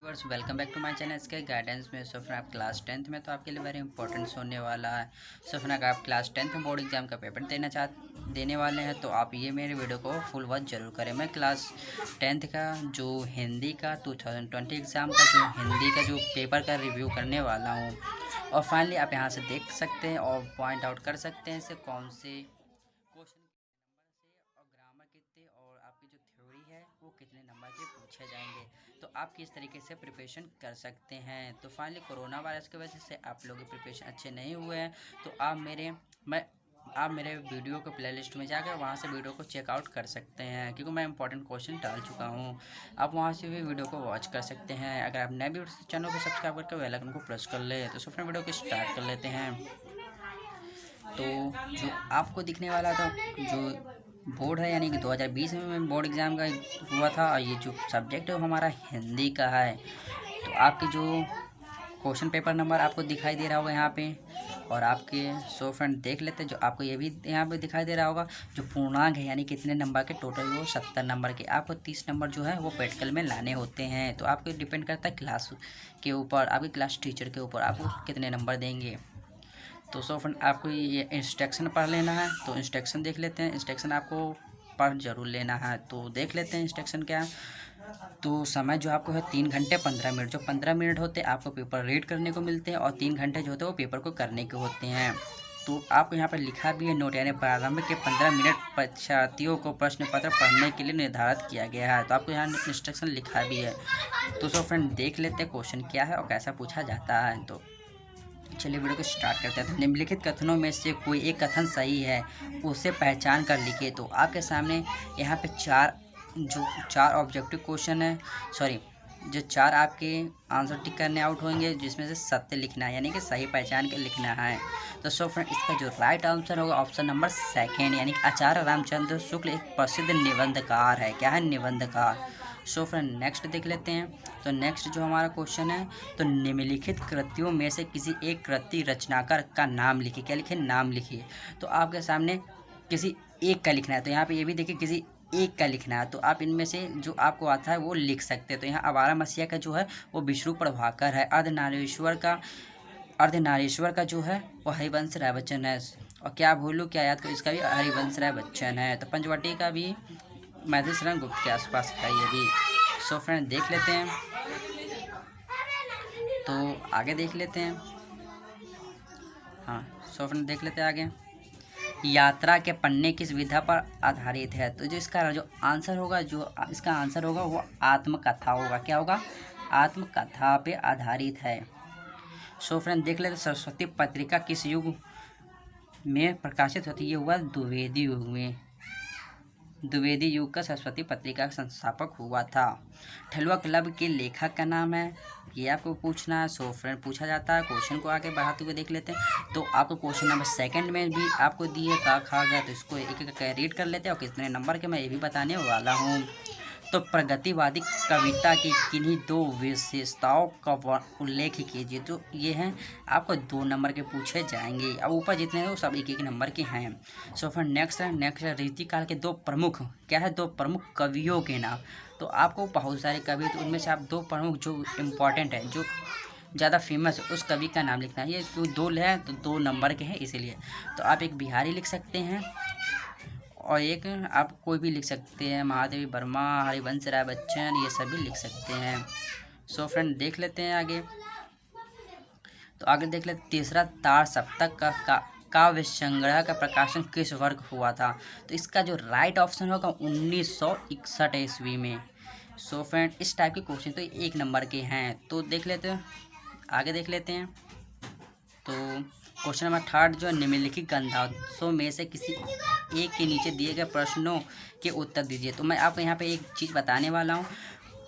Viewers welcome back to my channel. इसके guidance में so फिर आप क्लास 10th में तो आपके लिए वेरी इंपॉर्टेंट होने वाला है। सो फिर अगर आप क्लास 10th में बोर्ड एग्जाम का पेपर देने वाले हैं तो आप ये मेरे वीडियो को फुल वॉच जरूर करें। मैं क्लास 10th का जो हिंदी का 2020 एग्ज़ाम का जो हिंदी का जो पेपर का रिव्यू करने वाला हूँ। और फाइनली आप यहाँ से देख सकते हैं और पॉइंट आउट कर सकते हैं इसे कौन से क्वेश्चन और ग्रामर कितने और आपकी जो थ्योरी है वो कितने नंबर के पूछे जाएंगे, तो आप किस तरीके से प्रिपरेशन कर सकते हैं। तो फाइनली कोरोना वायरस की वजह से आप लोगों के प्रिपरेशन अच्छे नहीं हुए हैं तो आप मेरे वीडियो को प्लेलिस्ट में जाकर वहाँ से वीडियो को चेकआउट कर सकते हैं, क्योंकि मैं इंपॉर्टेंट क्वेश्चन डाल चुका हूँ। आप वहाँ से भी वीडियो को वॉच कर सकते हैं। अगर आप नए भी चैनल को सब्सक्राइब करके बेल आइकन को प्रेस कर ले तो फिर वीडियो को स्टार्ट कर लेते हैं। तो जो आपको दिखने वाला था जो बोर्ड है यानी कि 2020 में बोर्ड एग्ज़ाम का हुआ था, और ये जो सब्जेक्ट है वो हमारा हिंदी का है। तो आपके जो क्वेश्चन पेपर नंबर आपको दिखाई दे रहा होगा यहाँ पे, और आपके सो फ्रेंड देख लेते हैं जो आपको ये भी यहाँ पे दिखाई दे रहा होगा जो पूर्णांक है यानी कितने नंबर के टोटल, वो 70 नंबर के। आपको 30 नंबर जो है वो प्रैक्टिकल में लाने होते हैं। तो आपको डिपेंड करता है क्लास के ऊपर, आपकी क्लास टीचर के ऊपर आपको कितने नंबर देंगे। तो सो फ्रेंड आपको ये इंस्ट्रक्शन पढ़ लेना है, तो इंस्ट्रक्शन देख लेते हैं। इंस्ट्रक्शन आपको पढ़ जरूर लेना है, तो देख लेते हैं इंस्ट्रक्शन क्या है। तो समय जो आपको है 3 घंटे 15 मिनट। जो 15 मिनट होते हैं आपको पेपर रीड करने को मिलते हैं, और 3 घंटे जो होते हैं वो पेपर को करने के होते हैं। तो आपको यहाँ पर लिखा भी है नोट, यानी प्रारंभ के 15 मिनट परीक्षार्थियों को प्रश्न पत्र पढ़ने के लिए निर्धारित किया गया है। तो आपको यहाँ इंस्ट्रक्शन लिखा भी है। तो सो फ्रेंड देख लेते हैं क्वेश्चन क्या है और कैसा पूछा जाता है। तो चलिए वीडियो को स्टार्ट करते हैं। तो निम्नलिखित कथनों में से कोई एक कथन सही है, उसे पहचान कर लिखिए। तो आपके सामने यहाँ पे चार ऑब्जेक्टिव क्वेश्चन है, सॉरी जो 4 आपके आंसर टिक करने आउट होंगे, जिसमें से सत्य लिखना है यानी कि सही पहचान के लिखना है। तो सो फ्रेंड इसका जो राइट आंसर होगा ऑप्शन नंबर 2 यानी कि आचार्य रामचंद्र शुक्ल एक प्रसिद्ध निबंधकार है। क्या है? निबंधकार। सो फ्रेंड नेक्स्ट देख लेते हैं। तो नेक्स्ट जो हमारा क्वेश्चन है, तो निम्नलिखित कृतियों में से किसी एक कृति रचनाकार का नाम लिखिए। क्या लिखिए? नाम लिखिए। तो आपके सामने किसी एक का लिखना है, तो यहाँ पे ये भी देखिए किसी एक का लिखना है। तो आप इनमें से जो आपको आता है वो लिख सकते हैं। तो यहाँ आवारा मसीहा का जो है वो विष्णु प्रभाकर है। अर्धनारीश्वर का जो है वो हरिवंश राय बच्चन है। और क्या भूलूं क्या याद करूं, इसका भी हरिवंश राय बच्चन है। तो पंचवटी का भी मैथिली शरण गुप्त के आसपास का ये भी। सो फ्रेंड देख लेते हैं, तो आगे देख लेते हैं। हाँ सो फ्रेंड देख लेते हैं आगे। यात्रा के पन्ने किस विधा पर आधारित है? तो जो इसका जो आंसर होगा, जो इसका आंसर होगा वो आत्मकथा होगा। क्या होगा? आत्मकथा पे आधारित है। सो फ्रेंड देख लेते, सरस्वती पत्रिका किस युग में प्रकाशित होती है? ये हुआ द्विवेदी युग में। द्विवेदी युग का सरस्वती पत्रिका का संस्थापक हुआ था। ठलुआ क्लब के लेखक का नाम है, ये आपको पूछना है। सो फ्रेंड पूछा जाता है। क्वेश्चन को आगे बढ़ाते हुए देख लेते हैं। तो आपको क्वेश्चन नंबर 2 में भी आपको दिए का खा गया, तो इसको एक एक रीड कर लेते हैं और कितने नंबर के मैं ये भी बताने वाला हूँ। तो प्रगतिवादी कविता की किन्हीं 2 विशेषताओं का उल्लेख कीजिए। तो ये हैं आपको 2 नंबर के पूछे जाएंगे। अब ऊपर जितने हैं वो सब एक नंबर के हैं। सो फिर नेक्स्ट है रीतिकाल के 2 प्रमुख, क्या है? 2 प्रमुख कवियों के नाम। तो आपको बहुत सारे कवि, तो उनमें से आप 2 प्रमुख जो इम्पोर्टेंट है, जो ज़्यादा फेमस है, उस कवि का नाम लिखना है। ये 2 है तो 2 नंबर के हैं इसीलिए। तो आप एक बिहारी लिख सकते हैं और एक आप कोई भी लिख सकते हैं, महादेवी वर्मा, हरिवंश राय बच्चन, ये सभी लिख सकते हैं। सो फ्रेंड देख लेते हैं आगे। तो आगे देख लेते, तीसरा तार सप्तक का काव्य संग्रह का प्रकाशन किस वर्ष हुआ था? तो इसका जो राइट ऑप्शन होगा 1961 ईस्वी में। सो फ्रेंड इस टाइप के क्वेश्चन तो 1 नंबर के हैं। तो देख लेते हैं आगे देख लेते हैं। तो क्वेश्चन नंबर 3 जो निम्नलिखित ग्रंथों में से किसी एक के नीचे दिए गए प्रश्नों के उत्तर दीजिए। तो मैं आपको यहाँ पे एक चीज़ बताने वाला हूँ।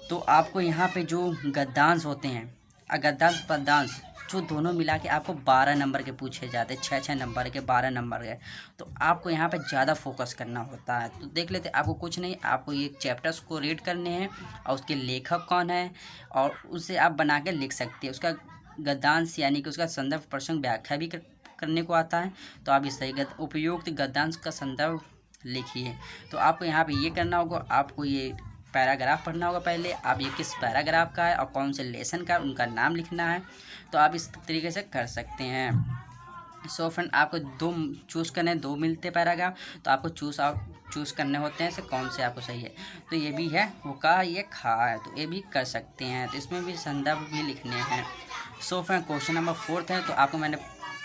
तो आपको यहाँ पे जो गद्यांश होते हैं, गद्यांश पद्यांश जो दोनों मिला के आपको 12 नंबर के पूछे जाते हैं, 6 नंबर के, 12 नंबर के। तो आपको यहाँ पे ज़्यादा फोकस करना होता है। तो देख लेते, आपको कुछ नहीं, आपको ये चैप्टर्स को रीड करने हैं और उसके लेखक कौन है और उसे आप बना के लिख सकते हैं। उसका गद्यांश यानी कि उसका संदर्भ प्रसंग व्याख्या भी करने को आता है। तो आप इस सही उपयुक्त गद्यांश का संदर्भ लिखिए। तो आपको यहाँ पे ये करना होगा, आपको ये पैराग्राफ पढ़ना होगा। पहले आप ये किस पैराग्राफ का है और कौन से लेसन का, उनका नाम लिखना है। तो आप इस तरीके से कर सकते हैं। सो फ्रेंड, आपको दो चूज़ करने, दो मिलते पैराग्राफ, तो आपको चूज़ करने होते हैं से कौन से आपको सही है। तो ये भी है वो का, ये खा है, तो ये भी कर सकते हैं। तो इसमें भी संदर्भ भी लिखने हैं। सो फ्रेंड, क्वेश्चन नंबर 4 है। तो आपको मैंने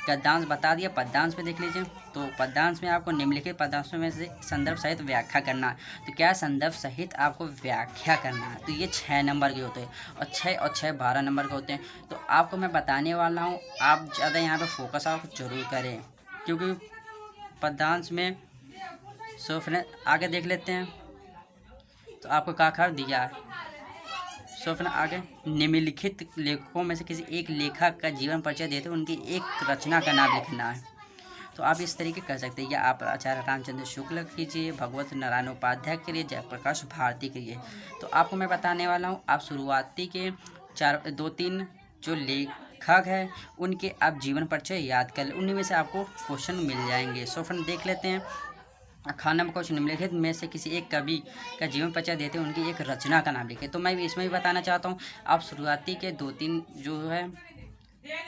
पद्यांश बता दिया, पद्यांश में देख लीजिए। तो पद्यांश में आपको निम्नलिखित पद्यांशों में से संदर्भ सहित व्याख्या करना है। तो क्या संदर्भ सहित आपको व्याख्या करना है। तो ये 6 नंबर के होते हैं और 6 12 नंबर के होते हैं। तो आपको मैं बताने वाला हूँ, आप ज़्यादा यहाँ पे फोकस आप जरूर करें, क्योंकि पद्यांश में। सो फ्रेंड, आगे देख लेते हैं। तो आपको क्या दिया है। सो फ्रेंड, आगे निम्नलिखित लेखकों में से किसी एक लेखक का जीवन परिचय देते हुए उनकी एक रचना का नाम लिखना है। तो आप इस तरीके कर सकते हैं, या आप आचार्य रामचंद्र शुक्ल कीजिए, भगवत नारायण उपाध्याय करिए, जयप्रकाश भारती करिए। तो आपको मैं बताने वाला हूँ, आप शुरुआती के 2-3 जो लेखक है उनके आप जीवन परिचय याद कर लें, उन्हीं में से आपको क्वेश्चन मिल जाएंगे। सो फ्रेंड, देख लेते हैं। खाना में कुछ निम्नलिखित में से किसी एक कवि का जीवन परिचय देते हैं उनकी एक रचना का नाम लिखें। तो मैं भी इसमें भी बताना चाहता हूँ, आप शुरुआती के 2-3 जो है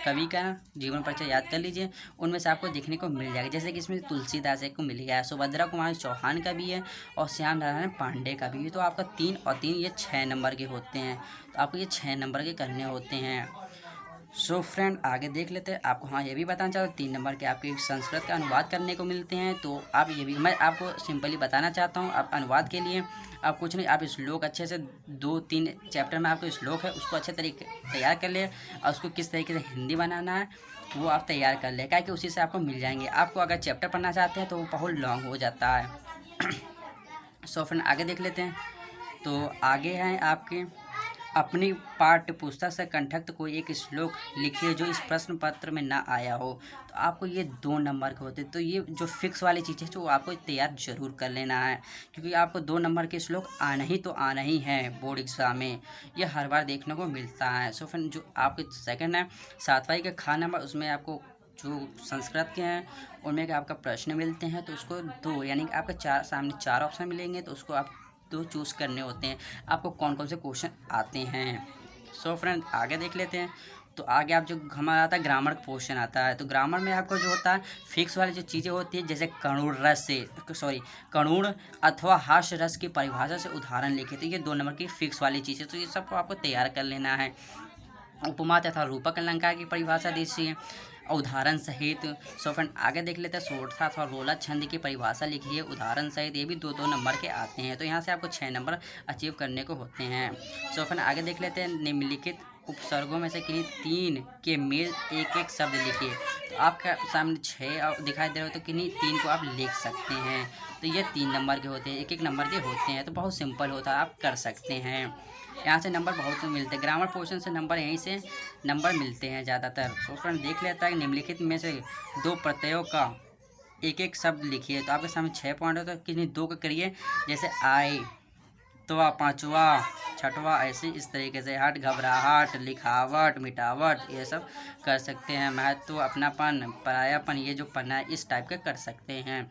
कवि का जीवन परिचय याद कर लीजिए, उनमें से आपको देखने को मिल जाएगा। जैसे कि इसमें तुलसीदास एक को मिल गया है, सुभद्रा कुमार चौहान का भी है और श्याम नारायण पांडे का भी है। तो आपका 3 और 3 ये 6 नंबर के होते हैं। तो आपको ये 6 नंबर के करने होते हैं। सो फ्रेंड, आगे देख लेते हैं। आपको हाँ ये भी बताना चाहता हूँ, 3 नंबर के आपके संस्कृत का अनुवाद करने को मिलते हैं। तो आप ये भी मैं आपको सिंपली बताना चाहता हूँ। आप अनुवाद के लिए आप कुछ नहीं, आप श्लोक अच्छे से 2-3 चैप्टर में आपको श्लोक है उसको अच्छे तरीके तैयार कर ले, और उसको किस तरीके से हिंदी बनाना है वो आप तैयार कर ले, क्या कि उसी से आपको मिल जाएंगे। आपको अगर चैप्टर पढ़ना चाहते हैं तो वो बहुत लॉन्ग हो जाता है। सो फ्रेंड, आगे देख लेते हैं। तो आगे हैं आपके, अपनी पाठ्य पुस्तक से कंठस्थ कोई एक श्लोक लिखिए जो इस प्रश्न पत्र में ना आया हो। तो आपको ये 2 नंबर के होते हैं। तो ये जो फिक्स वाली चीज़ है जो आपको तैयार जरूर कर लेना है, क्योंकि आपको 2 नंबर के श्लोक आना ही तो आना ही है बोर्ड एग्जाम में, ये हर बार देखने को मिलता है। सो फिर जो आपके सेकंड है 7वां का खा नंबर, उसमें आपको जो संस्कृत के हैं उनमें के आपका प्रश्न मिलते हैं। तो उसको 2 यानी कि आपका सामने 4 ऑप्शन मिलेंगे, तो उसको आप 2 चूज़ करने होते हैं। आपको कौन कौन से क्वेश्चन आते हैं। सो फ्रेंड, आगे देख लेते हैं। तो आगे आप जो हमारा आता है ग्रामर का क्वेश्चन आता है। तो ग्रामर में आपको जो होता है फिक्स वाली जो चीज़ें होती है, जैसे कणुण अथवा हास्य रस की परिभाषा से उदाहरण लिखे। तो ये 2 नंबर की फिक्स वाली चीज़ें, तो ये सबको आपको तैयार कर लेना है। उपमा तथा रूपक अलंकार की परिभाषा दीजिए उदाहरण सहित। सो फ्रेंड, आगे देख लेते हैं। सोरठा अथवा रोला छंद की परिभाषा लिखिए उदाहरण सहित। ये भी 2-2 नंबर के आते हैं। तो यहाँ से आपको 6 नंबर अचीव करने को होते हैं। सो फ्रेंड, आगे देख लेते हैं। निम्नलिखित उपसर्गों में से किन्हीं 3 के मेल एक शब्द लिखिए। तो आपके सामने 6 दिखाई दे रहे हो, तो किन्हीं 3 को आप लिख सकते हैं। तो ये 3 नंबर के होते हैं, 1-1 नंबर के होते हैं। तो बहुत सिंपल होता है, आप कर सकते हैं। यहाँ से नंबर बहुत मिलते हैं, ग्रामर पोर्शन से नंबर यहीं से नंबर मिलते हैं ज़्यादातर। सो फ्रेंड, देख लेता है निम्नलिखित में से 2 प्रत्ययों का एक शब्द लिखिए। तो आपके सामने 6 पॉइंट हो, तो किन्हीं 2 का करिए, जैसे आए तो 5वां 6वां, ऐसे इस तरीके से हट, घबराहट, लिखावट, मिटावट, ये सब कर सकते हैं। महत्व, अपनापन, परायापन, ये जो पन्ना है इस टाइप के कर सकते हैं।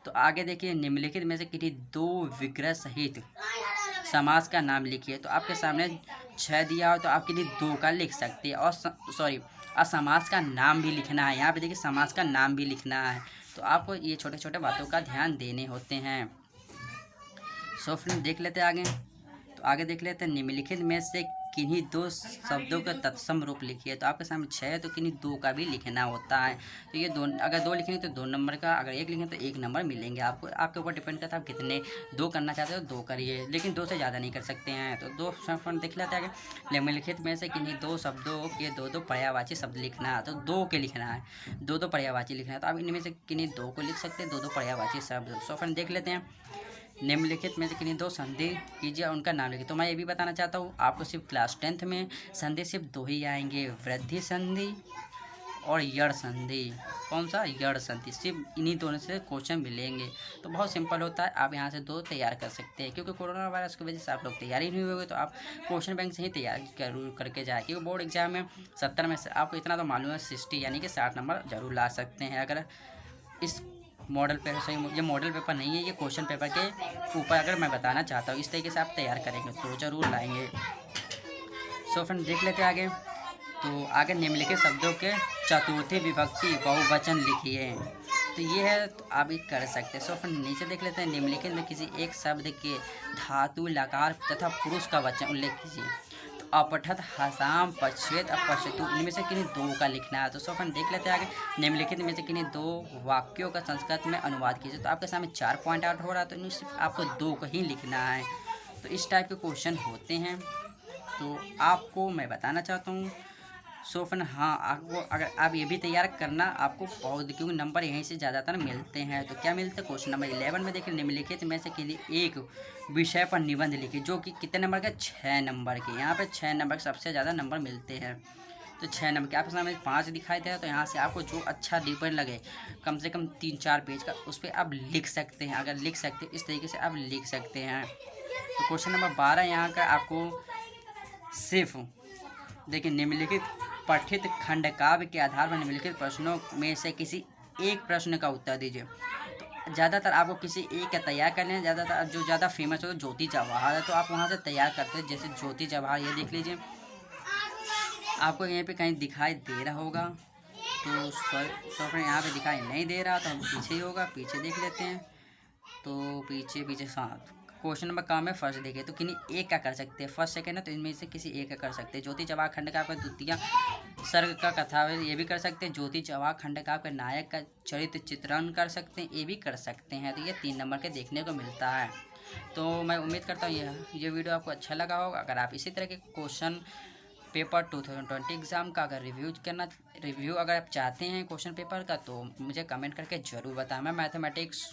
तो आगे देखिए, निम्नलिखित में से किन्हीं 2 विग्रह सहित समास का नाम लिखिए। तो आपके सामने 6 दिया हो, तो आप किन्हीं 2 का लिख सकते हैं। और समास का नाम भी लिखना है। यहाँ पे देखिए समास का नाम भी लिखना है। तो आपको ये छोटे छोटे बातों का ध्यान देने होते हैं। सो फ्रेंड, देख लेते हैं आगे। तो आगे देख लेते हैं, निम्नलिखित में से किन्हीं 2 शब्दों का तत्सम रूप लिखिए। तो आपके सामने 6 है, तो किन्हीं 2 का भी लिखना होता है। तो ये 2, अगर 2 लिखेंगे तो 2 नंबर का, अगर 1 लिखेंगे तो 1 नंबर मिलेंगे आपको। आपके ऊपर डिपेंड करता है आप कितने 2 करना चाहते हो 2 करिए, लेकिन 2 से ज़्यादा नहीं कर सकते हैं। तो 2 फ्रेंड देख लेते हैं। निम्नलिखित में से किन्हीं 2 शब्दों के 2-2 पर्यायवाची शब्द लिखना है। तो 2 के लिखना है, 2-2 पर्यायवाची लिखना है। तो आप इनमें से किन्हीं 2 को लिख सकते हैं, 2-2 पर्यायवाची शब्द। सो फ्रेंड, देख लेते हैं। निम्नलिखित में से किन्हीं 2 संधि कीजिए, उनका नाम लिखिए। तो मैं ये भी बताना चाहता हूँ, आपको सिर्फ क्लास 10th में संधि सिर्फ 2 ही आएंगे, वृद्धि संधि और यड़ संधि। कौन सा? यड़ संधि। सिर्फ इन्हीं दोनों से क्वेश्चन मिलेंगे। तो बहुत सिंपल होता है, आप यहाँ से 2 तैयार कर सकते हैं। क्योंकि कोरोना वायरस की वजह से आप लोग तैयारी नहीं हुए, तो आप क्वेश्चन बैंक से ही तैयारी जरूर करके जाए। क्योंकि बोर्ड एग्जाम में 70 में से आपको इतना तो मालूम है 60 यानी कि 60 नंबर जरूर ला सकते हैं, अगर इस मॉडल पेपर से, ये मॉडल पेपर नहीं है, ये क्वेश्चन पेपर के ऊपर अगर मैं बताना चाहता हूँ, इस तरीके से आप तैयार करेंगे तो ज़रूर लाएंगे। सो फ्रेंड देख लेते हैं आगे। तो आगे निम्नलिखित शब्दों के चतुर्थी विभक्ति बहुवचन लिखिए। तो ये है, तो आप ये कर सकते हैं। सो फ्रेंड नीचे देख लेते हैं, निम्नलिखित में किसी एक शब्द के धातु, लकार तथा पुरुष का वचन उल्लेख कीजिए। तो अपठत, हसाम, पश्चेत, अपश्यतु, इनमें से किन्हीं दो का लिखना है। तो सो फ्रेंड देख लेते हैं आगे। निम्नलिखित में से किन्हीं दो वाक्यों का संस्कृत में अनुवाद कीजिए। तो आपके सामने 4 पॉइंट आउट हो रहा है, तो इनमें सिर्फ आपको 2 का ही लिखना है। तो इस टाइप के क्वेश्चन होते हैं, तो आपको मैं बताना चाहता हूँ। सो फ्रेंड हाँ, आपको अगर आप ये भी तैयार करना, आपको बहुत, क्योंकि नंबर यहीं से ज़्यादातर मिलते हैं। तो क्या मिलता है, क्वेश्चन नंबर 11 में देखिए, निम्नलिखित में से किसी एक विषय पर निबंध लिखिए, जो कि कितने नंबर के, 6 नंबर के। यहाँ पे 6 नंबर के सबसे ज़्यादा नंबर मिलते हैं। तो 6 नंबर के आपके सामने 5 दिखाई दे रहा है, तो यहाँ से आपको जो अच्छा डिपेंड लगे, कम से कम 3-4 पेज का, उस पर आप लिख सकते हैं। अगर लिख सकते हैं इस तरीके से आप लिख सकते हैं। तो क्वेश्चन नंबर 12 यहाँ का आपको सिर्फ देखिए, निम्नलिखित पठित खंड काव्य के आधार पर निम्नलिखित प्रश्नों में से किसी एक प्रश्न का उत्तर दीजिए। तो ज़्यादातर आपको किसी एक का तैयार कर लेना। ज़्यादातर जो ज़्यादा फेमस हो तो ज्योति जवाहर है, तो आप वहाँ से तैयार करते हैं। जैसे ज्योति जवाहर, ये देख लीजिए, आपको यहीं पे कहीं दिखाई दे रहा होगा। तो फ्रेंड यहाँ पे दिखाई नहीं दे रहा, तो हम पीछे ही होगा, पीछे देख लेते हैं। तो पीछे हाँ, क्वेश्चन नंबर काम है फर्स्ट देखिए, तो किन्हीं एक का कर सकते हैं, फर्स्ट सेकंड है, तो इनमें से किसी एक का कर सकते हैं। ज्योति जवाहर खंड का आपका द्वितीय सर्ग का कथा है, ये भी कर सकते हैं। ज्योति जवाहर खंड का आपका नायक का चरित्र चित्रण कर सकते हैं, ये भी कर सकते हैं। तो ये 3 नंबर के देखने को मिलता है। तो मैं उम्मीद करता हूँ ये वीडियो आपको अच्छा लगा होगा। अगर आप इसी तरह के क्वेश्चन पेपर 2020 एग्ज़ाम का अगर रिव्यू अगर आप चाहते हैं क्वेश्चन पेपर का, तो मुझे कमेंट करके ज़रूर बताएं। मैं मैथमेटिक्स,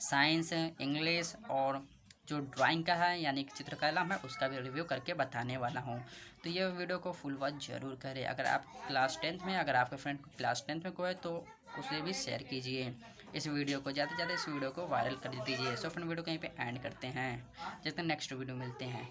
साइंस, इंग्लिश और जो ड्राइंग का है यानी कि चित्रकला, मैं उसका भी रिव्यू करके बताने वाला हूं। तो ये वीडियो को फुल वॉच ज़रूर करें। अगर आप क्लास 10th में, अगर आपके फ्रेंड क्लास 10th में कोई है, तो उसे भी शेयर कीजिए इस वीडियो को, ज़्यादा से ज़्यादा इस वीडियो को वायरल कर दीजिए। सो फ्रेंड वीडियो कहीं पे एंड करते हैं, जब तक नेक्स्ट वीडियो मिलते हैं।